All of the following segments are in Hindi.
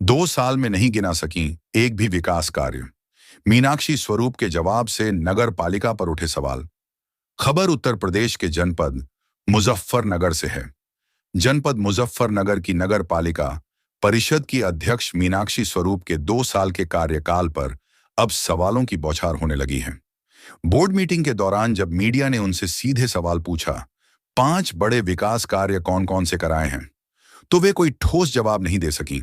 2 साल में नहीं गिना सकी एक भी विकास कार्य। मीनाक्षी स्वरूप के जवाब से नगर पालिका पर उठे सवाल। खबर उत्तर प्रदेश के जनपद मुजफ्फरनगर से है। जनपद मुजफ्फरनगर की नगर पालिका परिषद की अध्यक्ष मीनाक्षी स्वरूप के 2 साल के कार्यकाल पर अब सवालों की बौछार होने लगी है। बोर्ड मीटिंग के दौरान जब मीडिया ने उनसे सीधे सवाल पूछा, 5 बड़े विकास कार्य कौन कौन से कराए हैं, तो वे कोई ठोस जवाब नहीं दे सकी।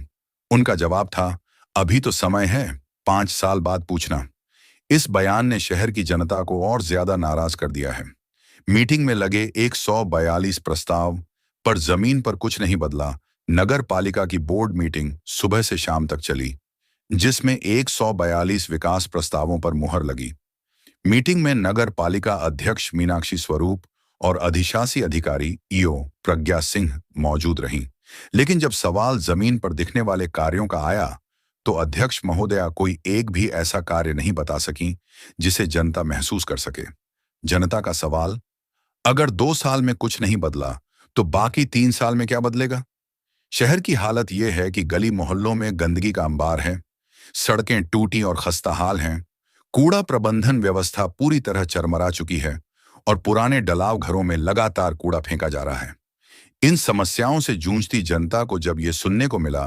उनका जवाब था, अभी तो समय है, 5 साल बाद पूछना। इस बयान ने शहर की जनता को और ज्यादा नाराज कर दिया है। मीटिंग में लगे 142 प्रस्ताव पर जमीन पर कुछ नहीं बदला। नगर पालिका की बोर्ड मीटिंग सुबह से शाम तक चली, जिसमें 142 विकास प्रस्तावों पर मुहर लगी। मीटिंग में नगर पालिका अध्यक्ष मीनाक्षी स्वरूप और अधिशासी अधिकारी ईओ प्रज्ञा सिंह मौजूद रहीं। लेकिन जब सवाल जमीन पर दिखने वाले कार्यों का आया, तो अध्यक्ष महोदया कोई एक भी ऐसा कार्य नहीं बता सकी जिसे जनता महसूस कर सके। जनता का सवाल, अगर 2 साल में कुछ नहीं बदला तो बाकी 3 साल में क्या बदलेगा? शहर की हालत यह है कि गली मोहल्लों में गंदगी का अंबार है, सड़कें टूटी और खस्ताहाल हैं, कूड़ा प्रबंधन व्यवस्था पूरी तरह चरमरा चुकी है और पुराने डलाव घरों में लगातार कूड़ा फेंका जा रहा है। इन समस्याओं से जूझती जनता को जब यह सुनने को मिला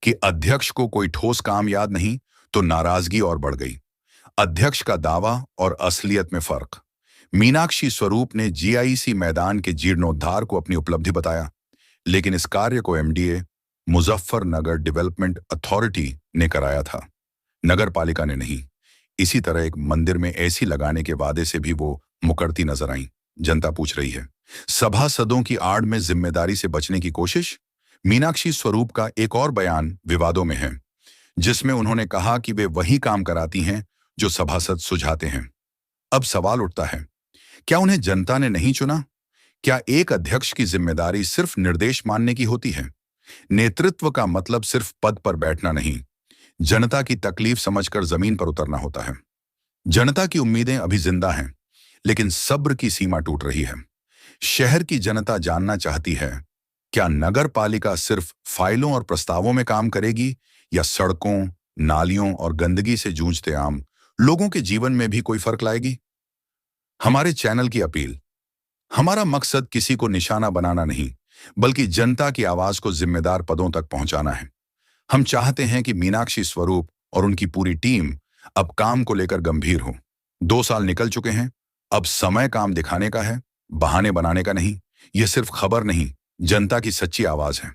कि अध्यक्ष को कोई ठोस काम याद नहीं, तो नाराजगी और बढ़ गई। अध्यक्ष का दावा और असलियत में फर्क। मीनाक्षी स्वरूप ने जीआईसी मैदान के जीर्णोद्धार को अपनी उपलब्धि बताया, लेकिन इस कार्य को एमडीए मुजफ्फरनगर डेवलपमेंट अथॉरिटी ने कराया था, नगर पालिका ने नहीं। इसी तरह एक मंदिर में एसी लगाने के वादे से भी वो मुकरती नजर आई। जनता पूछ रही है, सभासदों की आड़ में जिम्मेदारी से बचने की कोशिश। मीनाक्षी स्वरूप का एक और बयान विवादों में है, जिसमें उन्होंने कहा कि वे वही काम कराती हैं जो सभासद सुझाते हैं। अब सवाल उठता है, क्या उन्हें जनता ने नहीं चुना? क्या एक अध्यक्ष की जिम्मेदारी सिर्फ निर्देश मानने की होती है? नेतृत्व का मतलब सिर्फ पद पर बैठना नहीं, जनता की तकलीफ समझकर जमीन पर उतरना होता है। जनता की उम्मीदें अभी जिंदा हैं, लेकिन सब्र की सीमा टूट रही है। शहर की जनता जानना चाहती है, क्या नगर पालिका सिर्फ फाइलों और प्रस्तावों में काम करेगी, या सड़कों, नालियों और गंदगी से जूझते आम लोगों के जीवन में भी कोई फर्क लाएगी? हमारे चैनल की अपील, हमारा मकसद किसी को निशाना बनाना नहीं, बल्कि जनता की आवाज को जिम्मेदार पदों तक पहुंचाना है। हम चाहते हैं कि मीनाक्षी स्वरूप और उनकी पूरी टीम अब काम को लेकर गंभीर हो। 2 साल निकल चुके हैं, अब समय काम दिखाने का है, बहाने बनाने का नहीं। यह सिर्फ खबर नहीं, जनता की सच्ची आवाज है।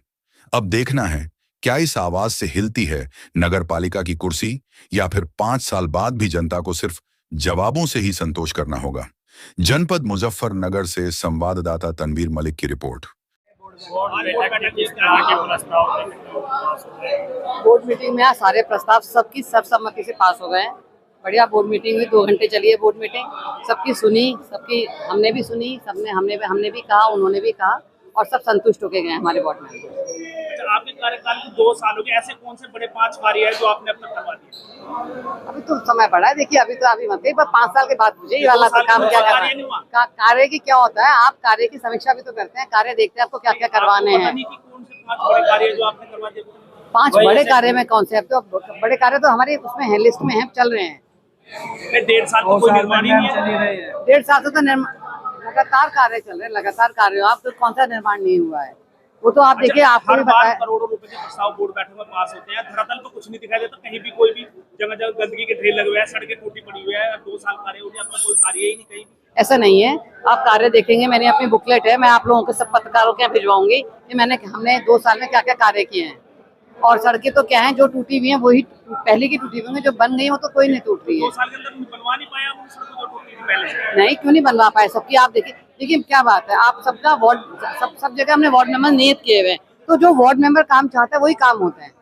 अब देखना है, क्या इस आवाज से हिलती है नगर पालिका की कुर्सी, या फिर 5 साल बाद भी जनता को सिर्फ जवाबों से ही संतोष करना होगा। जनपद मुजफ्फरनगर से संवाददाता तनवीर मलिक की रिपोर्ट। बोर्ड मीटिंग में सारे प्रस्ताव सबकी सर्वसम्मति से पास हो गए हैं। बढ़िया बोर्ड मीटिंग हुई, 2 घंटे चली है बोर्ड मीटिंग। सबकी सुनी, सबकी हमने भी सुनी, हमने भी कहा, उन्होंने भी कहा, और सब संतुष्ट होके गए हमारे बोर्ड में। अच्छा, आपके कार्यकाल में 2 साल हो गए, ऐसे कौन से बड़े 5 कार्य है जो आपने अब तक करवा दिए? अभी तो समय पड़ा है, देखिए अभी मत, पर 5 साल के बाद मुझे ये वाला काम क्या करना है। कार्य की क्या होता है, आप कार्य की समीक्षा भी तो करते हैं, कार्य देखते हैं आपको क्या क्या करवाने हैं। कौन से 5 बड़े कार्य जो आपने करवा दिए? 5 बड़े कार्य में कौन से? तो बड़े कार्य तो हमारे उसमें है, लिस्ट में है, चल रहे हैं। 1.5 साल तो कोई निर्माण ही नहीं है। 1.5 साल से तो लगातार कार्य चल रहे हैं, लगातार कार्य। आप तो कौन सा निर्माण नहीं हुआ है, वो तो आप देखिए, आपको भी बताया। करोड़ों रुपए के प्रस्ताव बोर्ड बैठक में पास होते हैं, धरातल पर कुछ नहीं दिखाई देता। कहीं भी कोई भी जगह गंदगी के ढेर लगे हुए हैं, सड़कें टूटी पड़ी हुई है। 2 साल कार्य हो गए, अब तक कोई कार्य ही नहीं कहीं। ऐसा नहीं है, आप कार्य देखेंगे, मैंने अपनी बुकलेट है, मैं आप लोगों को सब पत्रकारों के यहाँ भिजवाऊंगी कि हमने 2 साल में क्या क्या कार्य किए हैं। और सड़कें तो क्या है, जो टूटी हुई है वही पहले की टूटी हुई है, जो बन गई वो तो कोई नहीं टूट रही है। 2 साल के अंदर बनवा नहीं पाया वो सड़क जो टूटी थी पहले से। नहीं, क्यों नहीं बनवा पाए सबकी? आप देखिए क्या बात है, आप सबका वार्ड, सब जगह हमने वार्ड मेंबर नियत किए हुए हैं, तो जो वार्ड मेंबर काम चाहता है वही काम होता है।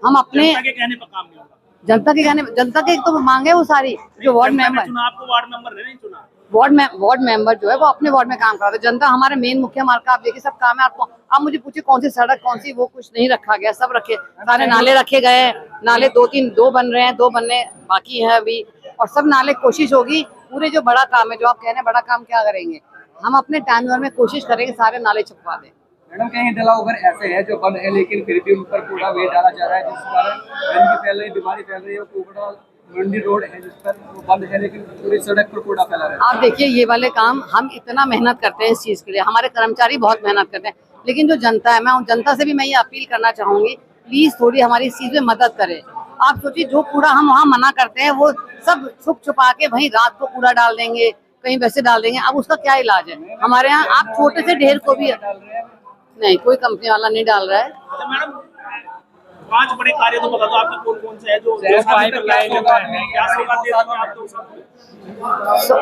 हम अपने जनता के कहने पर काम नहीं होगा। जनता के तो मांगे वो सारी, जो वार्ड मेंबर, आपको वार्ड मेंबर नहीं चुना, वार्ड मेंबर जो है वो अपने वार्ड में काम कराते। जनता हमारे मेन मुख्य मार्ग का आप देखिए सब काम है। आपको आप मुझे पूछिए कौन सी सड़क, कौन सी, वो कुछ नहीं रखा गया, सब रखे, सारे नाले रखे गए हैं। नाले 2 बन रहे हैं, 2 बनने बाकी है अभी, और सब नाले कोशिश होगी पूरे। जो बड़ा काम है, जो आप कह रहे हैं बड़ा काम, क्या करेंगे हम अपने टाइम में कोशिश करेंगे सारे नाले छपवा दें। मैडम कहीं डलाओवर ऐसे है जो बंद है लेकिन फिर भी उन पर कूड़ा वे डाला जा रहा है, जिस कारण गंदगी फैल रही है, बीमारी फैल रही है। कूड़ा मंडी रोड है जिस पर वो बंद है लेकिन पूरी सड़क पर कूड़ा फैला रहा है। आप देखिए ये वाले काम हम इतना मेहनत करते हैं इस चीज के लिए, हमारे कर्मचारी बहुत मेहनत करते हैं, लेकिन जो जनता है, मैं उन जनता से भी मैं ये अपील करना चाहूंगी, प्लीज थोड़ी हमारी इस चीज में मदद करें। आप सोचिए जो कूड़ा हम वहाँ मना करते हैं वो सब छुप छुपा के वहीं रात को कूड़ा डाल देंगे, कहीं वैसे डाल देंगे। अब उसका क्या इलाज है? हमारे यहाँ आप छोटे से ढेर को भी नहीं, कोई कंपनी वाला नहीं डाल रहा है। अच्छा मैडम, 5 बड़े कार्य तो बता दो आपके कौन कौन से है जो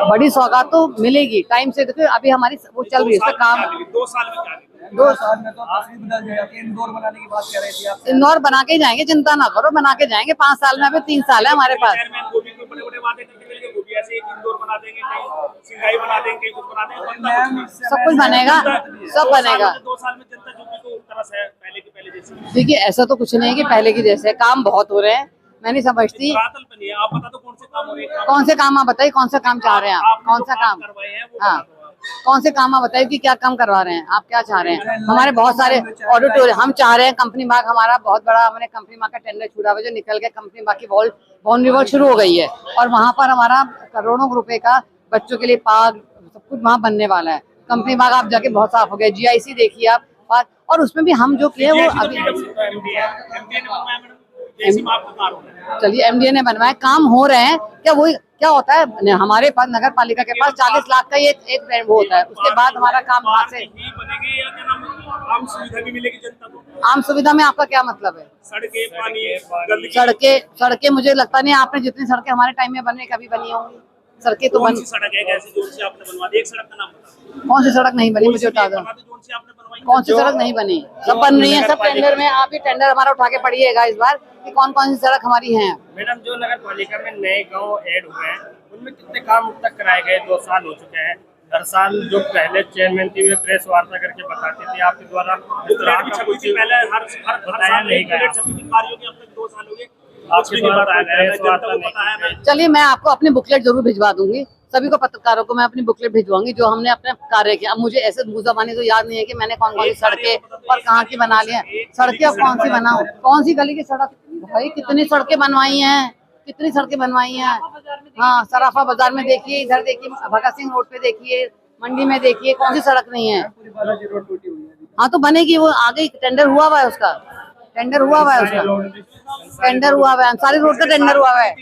बड़ी सौगात तो मिलेगी टाइम से। देखो अभी हमारी वो चल रही है काम। 2 साल में क्या 2 साल में तो तस्वीर बदल जाएगी। इंदौर बनाने की बात कर रही थी आप। इंदौर बना के जाएंगे, चिंता ना करो, बना के जाएंगे 5 साल में। अभी 3 साल है हमारे पास। चेयरमैन को भी कोई बड़े-बड़े वादे करके मिलेंगे, वो भी ऐसे इंदौर बना देंगे, कहीं सिंगाई बना देंगे, कहीं कुछ बना देंगे, सब कुछ बनेगा, सब बनेगा। 2 साल में जनता जो भी तो तरस है पहले के पहले जैसे। देखिए ऐसा तो कुछ नहीं है कि पहले की जैसे, काम बहुत हो रहे हैं। मैं नहीं समझती धरातल पे नहीं है। आप बता दो कौन से काम हो रहे हैं? कौन से काम, आप बताइए कौन सा काम चाह रहे हैं आप? कौन सा काम? करवाए हैं वो हाँ, बता दो आप। कौन से काम आप बताइए कि क्या काम करवा रहे हैं आप? क्या चाह रहे हैं? हमारे बहुत सारे ऑडिटोरियम हम चाह रहे हैं। कंपनी बाग हमारा बहुत बड़ा, हमने कंपनी बाग का टेंडर छूटा हुआ जो निकल गया। कंपनी बाग की बाउंड्री वॉल शुरू हो गई है और वहाँ पर हमारा करोड़ों रुपए का बच्चों के लिए पार्क सब कुछ वहाँ बनने वाला है। कंपनी बाग आप जाके बहुत साफ हो गया। GIC देखिए आप पार्क, और उसमें भी हम जो किए वो अभी चलिए MDA ने बनवाए, काम हो रहे हैं। क्या वही क्या होता है हमारे पास नगर पालिका के पास 40 लाख का एक वो होता है, उसके बाद हमारा काम वहाँ से। आम सुविधा भी मिलेगी जनता को। आम सुविधा में आपका क्या मतलब है? सड़कें, पानी, गंदगी। सड़कें मुझे लगता नहीं आपने जितनी सड़कें हमारे टाइम में बने कभी बनी होंगी। सड़कें तो कौन सी सड़क है ऐसी जो से आपने बनवा दी? एक सड़क का नाम बताओ। कौन सी सड़क नहीं बनी मुझे बता दो। जो से आपने बनवाई कौन सी सड़क नहीं बनी? सब बन रही है, सब टेंडर में। आप ही टेंडर हमारा उठा के पढ़िएगा इस बार कि कौन कौन सी सड़क हमारी है। मैडम जो नगर पालिका में नए गांव ऐड हुए हैं उनमें कितने काम अब तक कराए गए? 2 साल हो चुके हैं। हर साल जो पहले चेयरमैन थी वे प्रेस वार्ता करके बताती थी आपके द्वारा पहले हर बताया नहीं गया। कार्यों के अब तक 2 साल हो गए, आपके द्वारा प्रेस वार्ता नहीं। चलिए मैं आपको अपनी बुकलेट जरूर भिजवा दूंगी। सभी को पत्रकारों को मैं अपनी बुकलेट भिजवाऊंगी जो हमने अपने कार्य किया। अब मुझे ऐसे मुजबानी तो याद नहीं है कि मैंने कौन कौन सी सड़कें और कहाँ की बना ली है। सड़कें अब कौन सी बनाऊं? कौन सी गली की सड़क? भाई कितनी सड़कें बनवाई हैं, कितनी सड़कें बनवाई हैं। हाँ, सराफा बाजार में देखिए, इधर देखिए, भगत सिंह रोड पे देखिए, मंडी में देखिए, कौन सी सड़क नहीं है? हाँ तो बनेगी, वो आगे टेंडर हुआ हुआ है उसका। टेंडर हुआ हुआ है उसका। टेंडर हुआ हुआ है। अंसारी रोड का टेंडर हुआ हुआ है।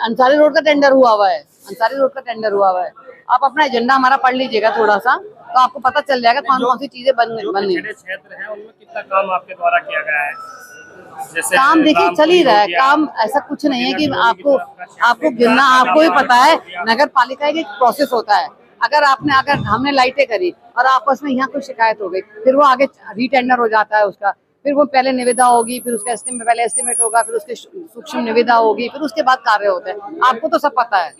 अंसारी रोड का टेंडर हुआ हुआ है। अंसारी रोड का टेंडर हुआ हुआ है। आप अपना एजेंडा हमारा पढ़ लीजिएगा थोड़ा सा, तो आपको पता चल जाएगा कौन कौन सी चीजें बन रही। क्षेत्र है उनमें कितना काम आपके द्वारा किया गया है? जैसे काम देखिए चल ही रहा है काम, ऐसा कुछ नहीं है कि आपको गिनना। आपको भी पता है नगर पालिका एक प्रोसेस होता है। अगर हमने लाइटें करी और आपस में यहाँ कोई शिकायत हो गई, फिर वो आगे रीटेंडर हो जाता है उसका। फिर वो पहले निविदा होगी, फिर उसका पहले एस्टिमेट होगा, फिर उसके सूक्ष्म निविदा होगी, फिर उसके बाद कार्य होता है। आपको तो सब पता है।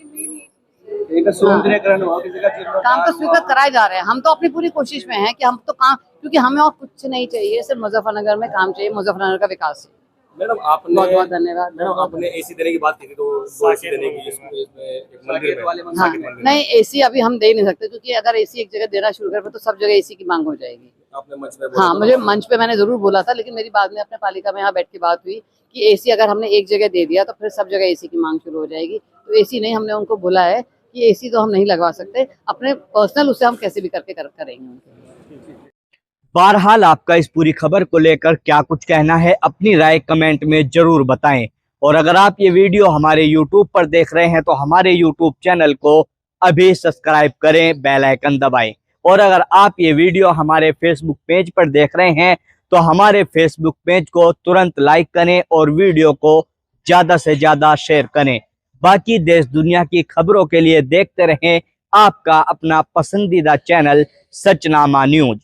काम तो स्वीकृत कराए जा रहे हैं। हम तो अपनी पूरी कोशिश में हैं कि हम तो काम, क्योंकि हमें और कुछ नहीं चाहिए, सिर्फ मुजफ्फरनगर में काम चाहिए, मुजफ्फरनगर का विकास चाहिए। मैडम आपने बहुत बहुत धन्यवाद। मैडम आपने AC देने की बात की थी, तो 2 AC देने की इसमें एक मंदिर में। हाँ, नहीं AC अभी हम दे नहीं सकते, क्योंकि अगर AC एक जगह देना शुरू करें तो सब जगह AC की मांग हो जाएगी। आपने मंच में बोला हाँ, था। मुझे मंच पे मैंने जरूर बोला था, लेकिन मेरी बाद में अपने पालिका में यहाँ बैठ के बात हुई कि AC अगर हमने एक जगह दे दिया तो फिर सब जगह AC की मांग शुरू हो जाएगी। तो AC नहीं, हमने उनको बोला है कि AC तो हम नहीं लगवा सकते, अपने पर्सनल उससे हम कैसे भी करके करेंगे। बहरहाल आपका इस पूरी खबर को लेकर क्या कुछ कहना है, अपनी राय कमेंट में जरूर बताएं। और अगर आप ये वीडियो हमारे YouTube पर देख रहे हैं तो हमारे YouTube चैनल को अभी सब्सक्राइब करें, बेल आइकन दबाएं। और अगर आप ये वीडियो हमारे Facebook पेज पर देख रहे हैं तो हमारे Facebook पेज को तुरंत लाइक करें और वीडियो को ज़्यादा से ज़्यादा शेयर करें। बाकी देश दुनिया की खबरों के लिए देखते रहें आपका अपना पसंदीदा चैनल सचनामा न्यूज।